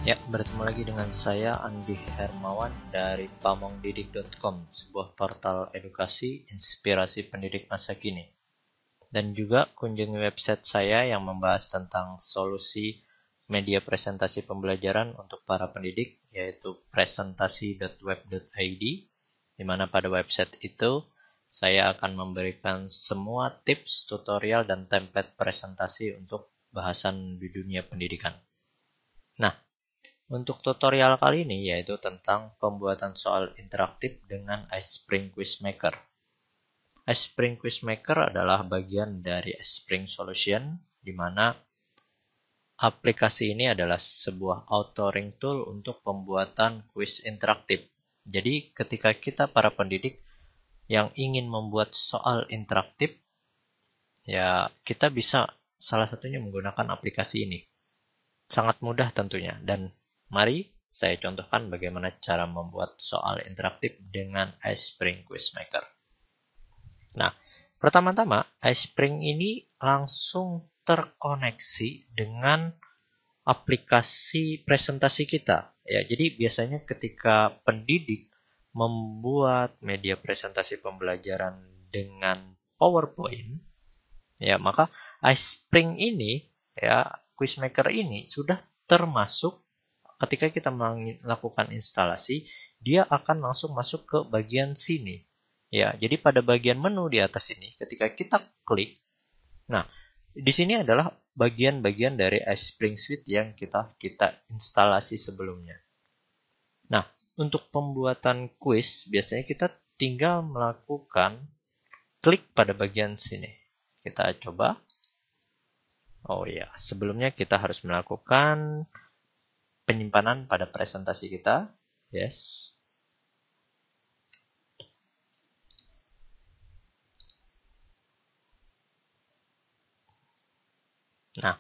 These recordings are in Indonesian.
Ya, bertemu lagi dengan saya Andi Hermawan dari pamongdidik.com, sebuah portal edukasi inspirasi pendidik masa kini. Dan juga kunjungi website saya yang membahas tentang solusi media presentasi pembelajaran untuk para pendidik, yaitu presentasi.web.id, di mana pada website itu saya akan memberikan semua tips, tutorial, dan template presentasi untuk bahasan di dunia pendidikan. Nah, untuk tutorial kali ini yaitu tentang pembuatan soal interaktif dengan iSpring Quizmaker. iSpring Quizmaker adalah bagian dari iSpring Solution, di mana aplikasi ini adalah sebuah authoring tool untuk pembuatan quiz interaktif. Jadi ketika kita para pendidik yang ingin membuat soal interaktif, ya kita bisa salah satunya menggunakan aplikasi ini. Sangat mudah tentunya, dan mari saya contohkan bagaimana cara membuat soal interaktif dengan iSpring Quizmaker. Nah, pertama-tama iSpring ini langsung terkoneksi dengan aplikasi presentasi kita. Ya, jadi biasanya ketika pendidik membuat media presentasi pembelajaran dengan PowerPoint, ya maka iSpring ini, ya Quizmaker ini sudah termasuk. Ketika kita melakukan instalasi, dia akan langsung masuk ke bagian sini. Ya, jadi pada bagian menu di atas ini, ketika kita klik, nah di sini adalah bagian-bagian dari iSpring Suite yang kita instalasi sebelumnya. Nah, untuk pembuatan quiz, biasanya kita tinggal melakukan klik pada bagian sini. Kita coba. Oh ya, sebelumnya kita harus melakukan penyimpanan pada presentasi kita. Yes. Nah,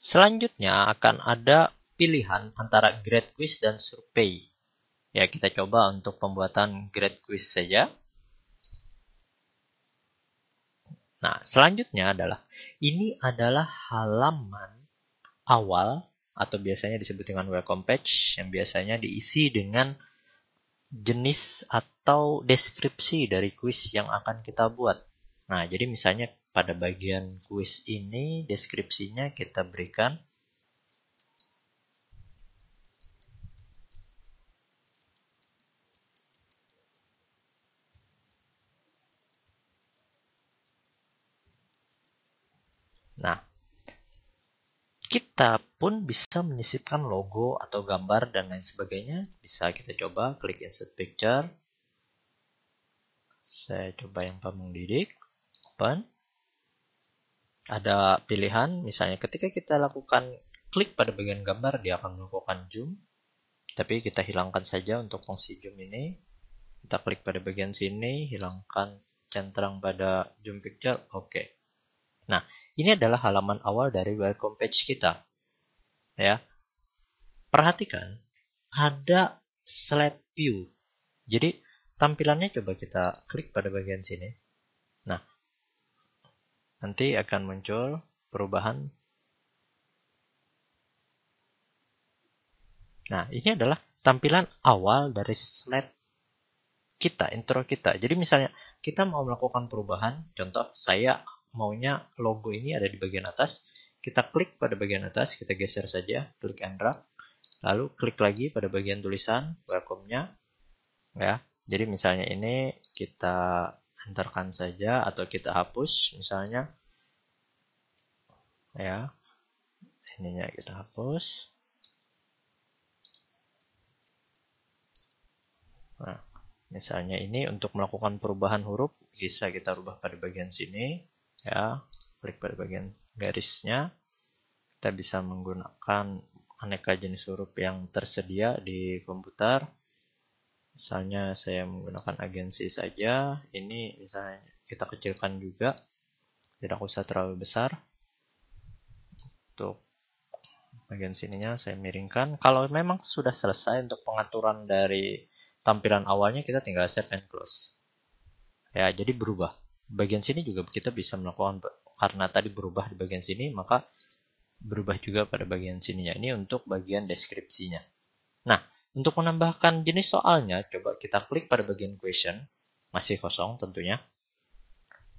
selanjutnya akan ada pilihan antara grade quiz dan survei. Ya, kita coba untuk pembuatan grade quiz saja. Nah, selanjutnya ini adalah halaman awal atau biasanya disebut dengan welcome page yang biasanya diisi dengan jenis atau deskripsi dari kuis yang akan kita buat. Nah, jadi misalnya pada bagian kuis ini deskripsinya kita berikan Nah, kita pun bisa menyisipkan logo atau gambar dan lain sebagainya. Bisa kita coba klik insert picture. Saya coba yang pamongdidik. Open. Ada pilihan, misalnya ketika kita lakukan klik pada bagian gambar, dia akan melakukan zoom. Tapi kita hilangkan saja untuk fungsi zoom ini. Kita klik pada bagian sini, hilangkan centang pada zoom picture. Oke. Nah, ini adalah halaman awal dari welcome page kita. Ya. Perhatikan, ada slide view. Jadi, tampilannya coba kita klik pada bagian sini. Nah, nanti akan muncul perubahan. Nah, ini adalah tampilan awal dari slide kita, intro kita. Jadi misalnya kita mau melakukan perubahan, contoh saya maunya logo ini ada di bagian atas, kita klik pada bagian atas, kita geser saja, klik and drag, lalu klik lagi pada bagian tulisan welcome-nya, ya. Jadi misalnya ini kita enterkan saja atau kita hapus misalnya, ya. Ininya kita hapus. Nah, misalnya ini untuk melakukan perubahan huruf bisa kita rubah pada bagian sini, ya. Klik pada bagian garisnya. Kita bisa menggunakan aneka jenis huruf yang tersedia di komputer. Misalnya saya menggunakan agensi saja. Ini misalnya kita kecilkan juga. Tidak usah terlalu besar. Untuk bagian sininya saya miringkan. Kalau memang sudah selesai untuk pengaturan dari tampilan awalnya, kita tinggal save and close. Ya, jadi berubah. Bagian sini juga kita bisa melakukan, karena tadi berubah di bagian sini, maka berubah juga pada bagian sininya. Ini untuk bagian deskripsinya. Nah, untuk menambahkan jenis soalnya, coba kita klik pada bagian question. Masih kosong tentunya.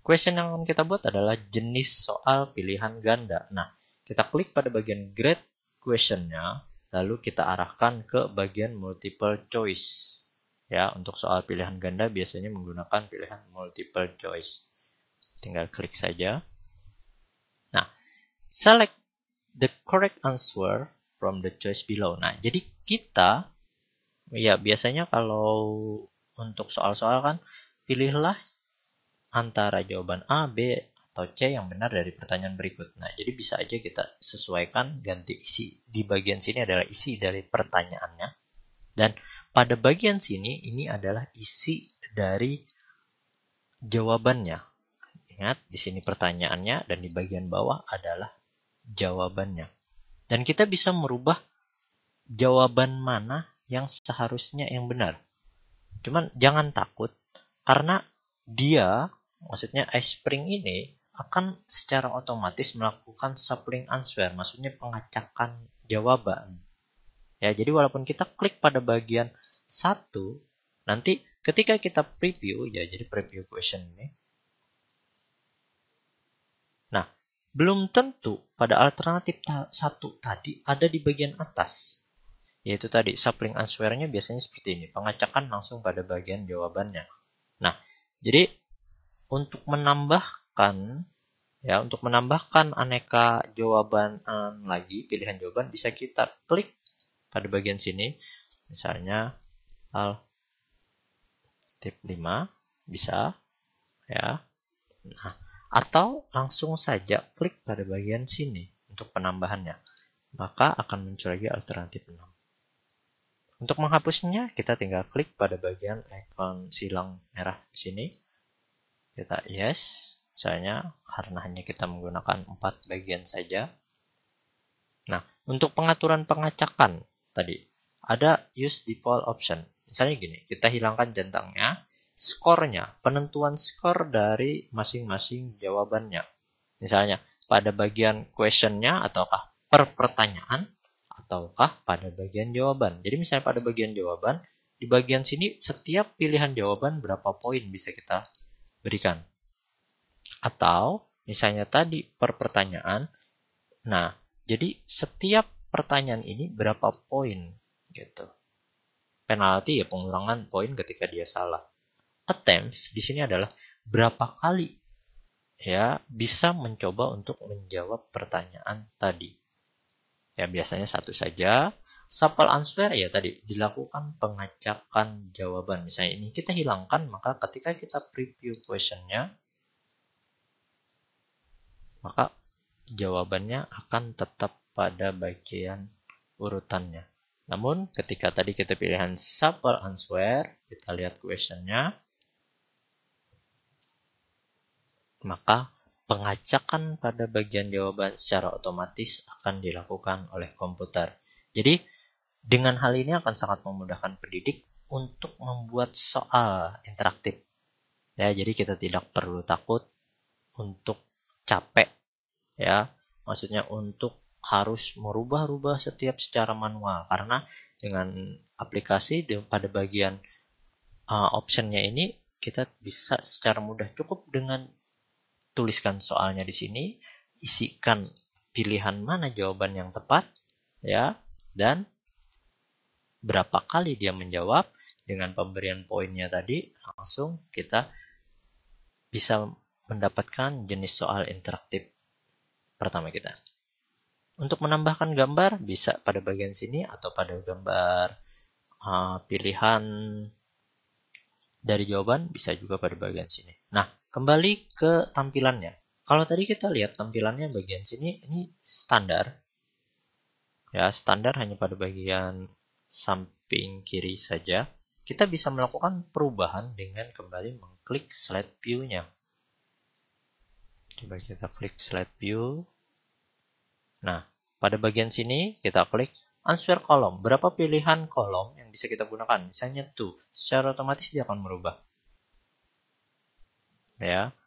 Question yang akan kita buat adalah jenis soal pilihan ganda. Nah, kita klik pada bagian grade questionnya, lalu kita arahkan ke bagian multiple choice. Ya, untuk soal pilihan ganda biasanya menggunakan pilihan multiple choice. Tinggal klik saja. Nah, select the correct answer from the choice below. Nah, jadi kita, ya biasanya kalau untuk soal-soal kan, pilihlah antara jawaban A, B, atau C yang benar dari pertanyaan berikut. Nah, jadi bisa aja kita sesuaikan ganti isi. Di bagian sini adalah isi dari pertanyaannya. Dan pada bagian sini, ini adalah isi dari jawabannya. Ingat, di sini pertanyaannya dan di bagian bawah adalah jawabannya. Dan kita bisa merubah jawaban mana yang seharusnya yang benar. Cuman jangan takut, karena dia, maksudnya iSpring ini akan secara otomatis melakukan suppling answer, maksudnya pengacakan jawaban. Ya, jadi walaupun kita klik pada bagian 1, nanti ketika kita preview, ya jadi preview question ini. Nah, belum tentu pada alternatif 1 tadi ada di bagian atas. Yaitu tadi, suppling answer-nya biasanya seperti ini. Pengacakan langsung pada bagian jawabannya. Nah, jadi untuk menambahkan aneka jawaban lagi, pilihan jawaban, bisa kita klik pada bagian sini. Misalnya, alternatif 5, bisa. Ya. Nah, atau langsung saja klik pada bagian sini untuk penambahannya. Maka akan muncul lagi alternatif 6. Untuk menghapusnya, kita tinggal klik pada bagian ikon silang merah di sini. Kita yes, misalnya karena hanya kita menggunakan 4 bagian saja. Nah, untuk pengaturan pengacakan tadi, ada use default option. Misalnya gini, kita hilangkan centangnya, skornya, penentuan skor dari masing-masing jawabannya. Misalnya, pada bagian questionnya ataukah per pertanyaan, ataukah pada bagian jawaban. Jadi misalnya pada bagian jawaban, di bagian sini setiap pilihan jawaban berapa poin bisa kita berikan. Atau misalnya tadi per pertanyaan, nah jadi setiap pertanyaan ini berapa poin gitu. Penalti ya pengurangan poin ketika dia salah. Attempts di sini adalah berapa kali ya bisa mencoba untuk menjawab pertanyaan tadi. Ya biasanya 1 saja. Sample answer ya tadi dilakukan pengacakan jawaban. Misalnya ini kita hilangkan, maka ketika kita preview questionnya, maka jawabannya akan tetap pada bagian urutannya. Namun ketika tadi kita pilihan sample answer, kita lihat questionnya, maka pengacakan pada bagian jawaban secara otomatis akan dilakukan oleh komputer. Jadi dengan hal ini akan sangat memudahkan pendidik untuk membuat soal interaktif. Ya, jadi kita tidak perlu takut untuk capek, ya. Maksudnya untuk harus merubah-rubah setiap secara manual, karena dengan aplikasi pada bagian optionnya ini kita bisa secara mudah, cukup dengan tuliskan soalnya di sini, isikan pilihan mana jawaban yang tepat, ya, dan berapa kali dia menjawab. Dengan pemberian poinnya tadi, langsung kita bisa mendapatkan jenis soal interaktif pertama kita. Untuk menambahkan gambar, bisa pada bagian sini atau pada gambar pilihan dari jawaban, bisa juga pada bagian sini. Nah, kembali ke tampilannya. Kalau tadi kita lihat tampilannya bagian sini, ini standar. Ya, standar hanya pada bagian samping kiri saja. Kita bisa melakukan perubahan dengan kembali mengklik slide view-nya. Coba kita klik slide view. Nah, pada bagian sini kita klik answer kolom. Berapa pilihan kolom yang bisa kita gunakan? Misalnya tuh, secara otomatis dia akan merubah. Ya.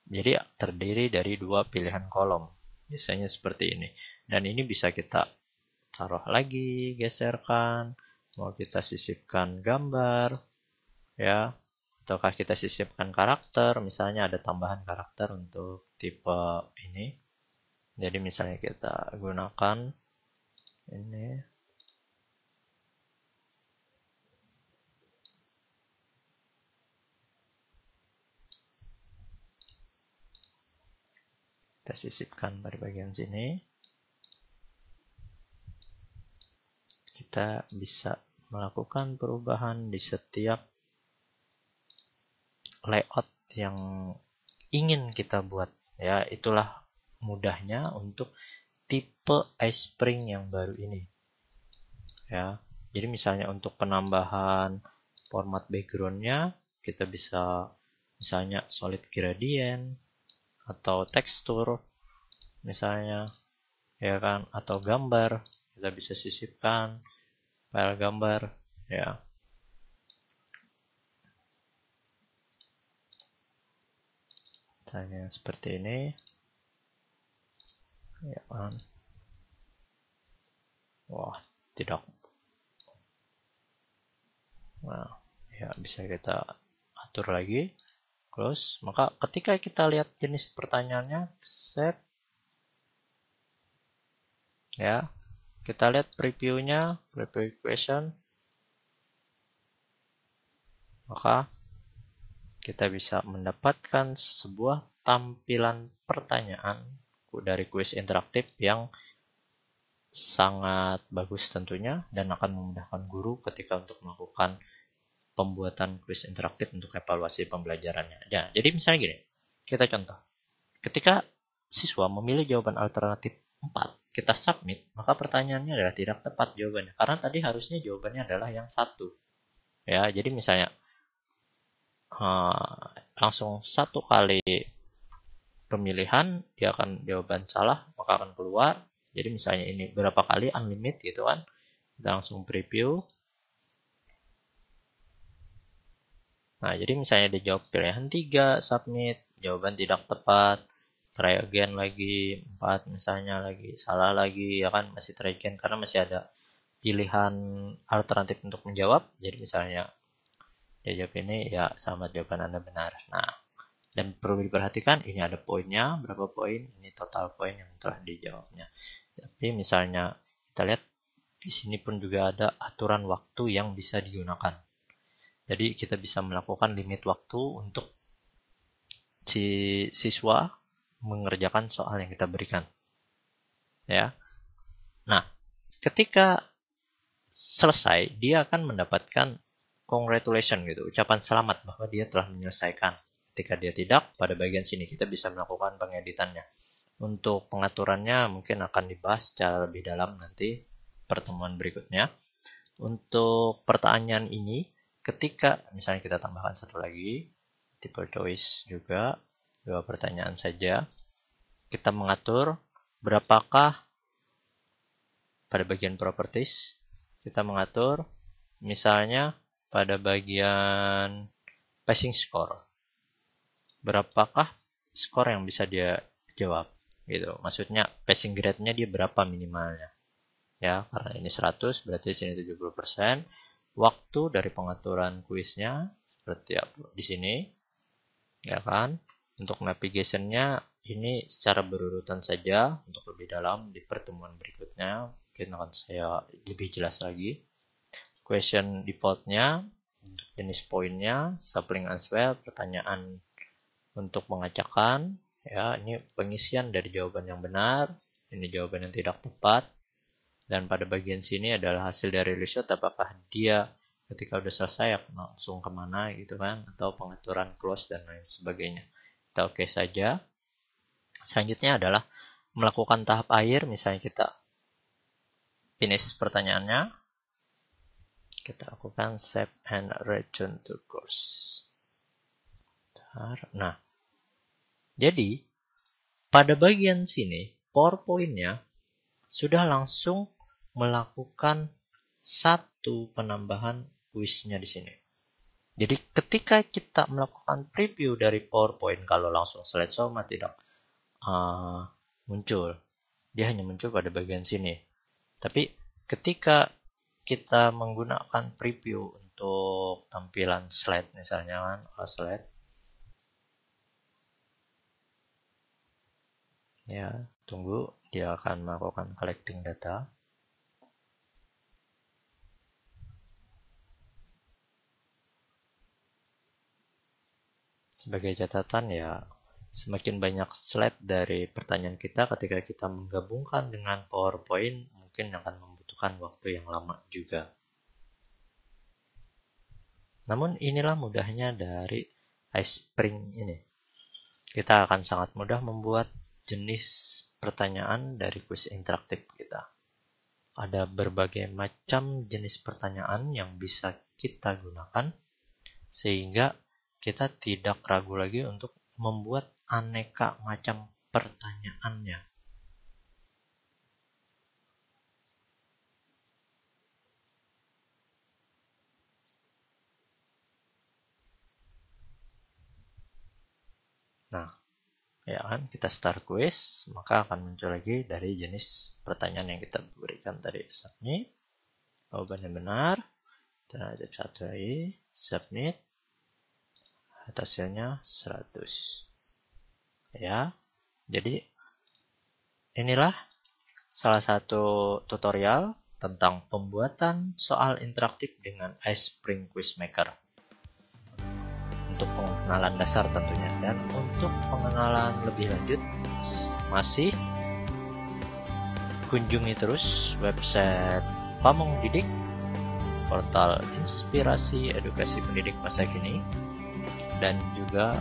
Jadi terdiri dari 2 pilihan kolom. Biasanya seperti ini. Dan ini bisa kita taruh lagi, geserkan, mau kita sisipkan gambar, ya, ataukah kita sisipkan karakter, misalnya ada tambahan karakter untuk tipe ini. Jadi misalnya kita gunakan ini. Kita sisipkan pada bagian sini. Kita bisa melakukan perubahan di setiap layout yang ingin kita buat. Ya, itulah mudahnya untuk tipe iSpring yang baru ini. Ya, jadi misalnya untuk penambahan format backgroundnya, kita bisa misalnya solid gradient atau tekstur, misalnya, ya kan, atau gambar, kita bisa sisipkan file gambar, ya. Misalnya seperti ini, ya kan. Wah, tidak. Nah, ya bisa kita atur lagi, close. Maka ketika kita lihat jenis pertanyaannya, save, ya, kita lihat previewnya, preview question, maka kita bisa mendapatkan sebuah tampilan pertanyaan dari kuis interaktif yang sangat bagus tentunya dan akan memudahkan guru ketika untuk melakukan pembuatan kuis interaktif untuk evaluasi pembelajarannya. Ya, jadi misalnya gini, kita contoh. Ketika siswa memilih jawaban alternatif 4, kita submit, maka pertanyaannya adalah tidak tepat jawabannya. Karena tadi harusnya jawabannya adalah yang 1. Ya, jadi misalnya langsung 1 kali pemilihan, dia akan jawaban salah, maka akan keluar. Jadi misalnya ini berapa kali unlimited gitu kan. Kita langsung preview. Nah, jadi misalnya dia jawab pilihan 3, submit, jawaban tidak tepat. Try again lagi, 4 misalnya lagi, salah lagi, ya kan, masih try again karena masih ada pilihan alternatif untuk menjawab. Jadi misalnya dia jawab ini, ya selamat, jawaban Anda benar. Nah, dan perlu diperhatikan ini ada poinnya, berapa poin, ini total poin yang telah dijawabnya. Tapi misalnya kita lihat di sini pun juga ada aturan waktu yang bisa digunakan. Jadi kita bisa melakukan limit waktu untuk si siswa mengerjakan soal yang kita berikan. Ya. Nah, ketika selesai, dia akan mendapatkan congratulations gitu, ucapan selamat bahwa dia telah menyelesaikan. Ketika dia tidak, pada bagian sini kita bisa melakukan pengeditannya. Untuk pengaturannya mungkin akan dibahas secara lebih dalam nanti pertemuan berikutnya. Untuk pertanyaan ini, ketika misalnya kita tambahkan satu lagi, tipe choice juga, 2 pertanyaan saja, kita mengatur berapakah pada bagian properties, kita mengatur misalnya pada bagian passing score, berapakah skor yang bisa dia jawab gitu. Maksudnya passing grade-nya dia berapa minimalnya. Ya, karena ini 100 berarti sini 70%. Waktu dari pengaturan kuisnya seperti apa di sini. Ya kan? Untuk navigation-nya ini secara berurutan saja. Untuk lebih dalam di pertemuan berikutnya mungkin akan saya lebih jelas lagi. Question default-nya, jenis poinnya, sapling answer, pertanyaan untuk mengacakkan, ya, ini pengisian dari jawaban yang benar, ini jawaban yang tidak tepat, dan pada bagian sini adalah hasil dari result, apakah dia ketika udah selesai langsung kemana gitu kan, atau pengaturan close dan lain sebagainya. Kita oke saja. Selanjutnya adalah melakukan tahap akhir, misalnya kita finish pertanyaannya, kita lakukan save and return to course. Nah, jadi pada bagian sini PowerPoint-nya sudah langsung melakukan satu penambahan kuisnya di sini. Jadi ketika kita melakukan preview dari PowerPoint, kalau langsung slideshow mah tidak muncul. Dia hanya muncul pada bagian sini. Tapi ketika kita menggunakan preview untuk tampilan slide misalnya kan, slide. Ya, tunggu, dia akan melakukan collecting data. Sebagai catatan ya, semakin banyak slide dari pertanyaan kita ketika kita menggabungkan dengan PowerPoint, mungkin akan membutuhkan waktu yang lama juga. Namun inilah mudahnya dari iSpring ini. Kita akan sangat mudah membuat jenis pertanyaan dari kuis interaktif kita. Ada berbagai macam jenis pertanyaan yang bisa kita gunakan, sehingga kita tidak ragu lagi untuk membuat aneka macam pertanyaannya. Nah, ya kan, kita start quiz, maka akan muncul lagi dari jenis pertanyaan yang kita berikan tadi. Submit, jawabannya benar, terhadap satu lagi, submit, hasilnya 100. Ya, jadi inilah salah satu tutorial tentang pembuatan soal interaktif dengan iSpring Quiz Maker. Untuk pengenalan dasar tentunya, dan untuk pengenalan lebih lanjut masih kunjungi terus website Pamong Didik, portal inspirasi edukasi pendidik masa kini, dan juga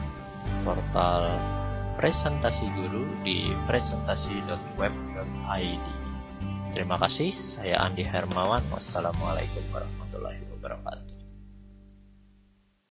portal presentasi guru di presentasi.web.id. Terima kasih, saya Andi Hermawan. Wassalamualaikum warahmatullahi wabarakatuh.